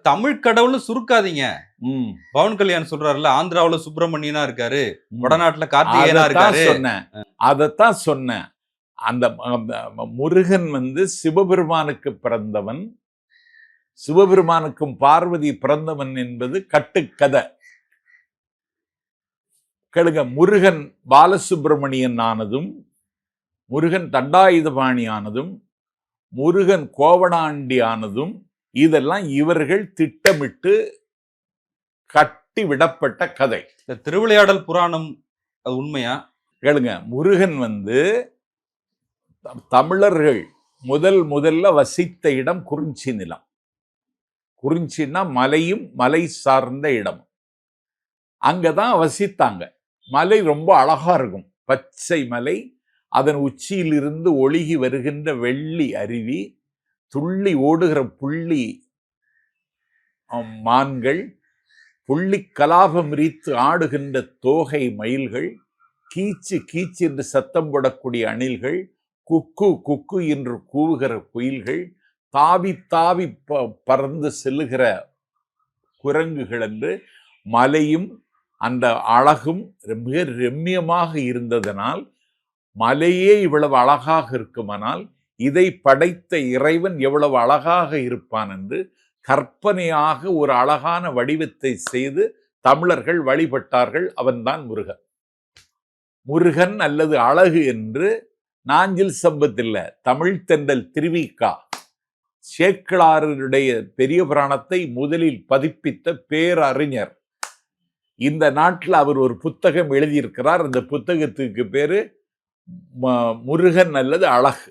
தமிழ் கடவுள்னு சுருக்காதீங்க. ம். பவன் கல்யாண் சொல்றாருல்ல, ஆந்திராவுல சுப்பிரமணியனா இருக்காரு, ம். வடநாட்டுல கார்த்திகேயனா அதத்தான் இருக்காரு. சொன்னேன். அதத்தான் சொன்னேன். அந்த முருகன் சிவபெருமானுக்கு பிறந்தவன், சிவபெருமானுக்கும் பார்வதி பிறந்தவன் என்பது கட்டுக்கதை. கேளுங்க, முருகன் பாலசுப்பிரமணியன் ஆனதும், முருகன் தண்டாயுதபாணி ஆனதும், முருகன் கோவணாண்டி ஆனதும் இதெல்லாம் இவர்கள் திட்டமிட்டு கட்டி விடப்பட்ட கதை. இந்த திருவிளையாடல் புராணம் அது உண்மையா? கேளுங்க, முருகன் தமிழர்கள் முதல்ல வசித்த இடம் குறிஞ்சி நிலம். குறிஞ்சின்னா மலையும் மலை சார்ந்த இடம். அங்கதான் வசித்தாங்க. மலை ரொம்ப அழகா இருக்கும், பச்சை மலை. அதன் உச்சியிலிருந்து ஒழுகி வருகின்ற வெள்ளி அருவி, துள்ளி ஓடுகிற புள்ளி மான்கள், புள்ளி கலாபம் விரித்து ஆடுகின்ற தோகை மயில்கள், கீச்சு கீச்சு என்று சத்தம் போடக்கூடிய அணில்கள், குக்கு குக்கு என்று கூவுகிற குயில்கள், தாவி தாவி பறந்து செல்லுகிற குரங்குகள் என்று மலையும் அந்த அழகும் மிக ரம்மியமாக இருந்ததனால், மலையே இவ்வளவு அழகாக இருக்குமானால் இதை படைத்த இறைவன் எவ்வளவு அழகாக இருப்பான் என்று கற்பனையாக ஒரு அழகான வடிவத்தை செய்து தமிழர்கள் வழிபட்டார்கள். அவன்தான் முருகன். முருகன் அல்லது அழகு என்று நாஞ்சில் சம்பத்தில் தமிழ் தென்றல் திருவிக்கா சேக்கிழாருடைய பெரிய புராணத்தை முதலில் பதிப்பித்த பேரறிஞர். இந்த நாட்டில் அவர் ஒரு புத்தகம் எழுதியிருக்கிறார். அந்த புத்தகத்துக்கு பேரு முருகன் அல்லது அழகு.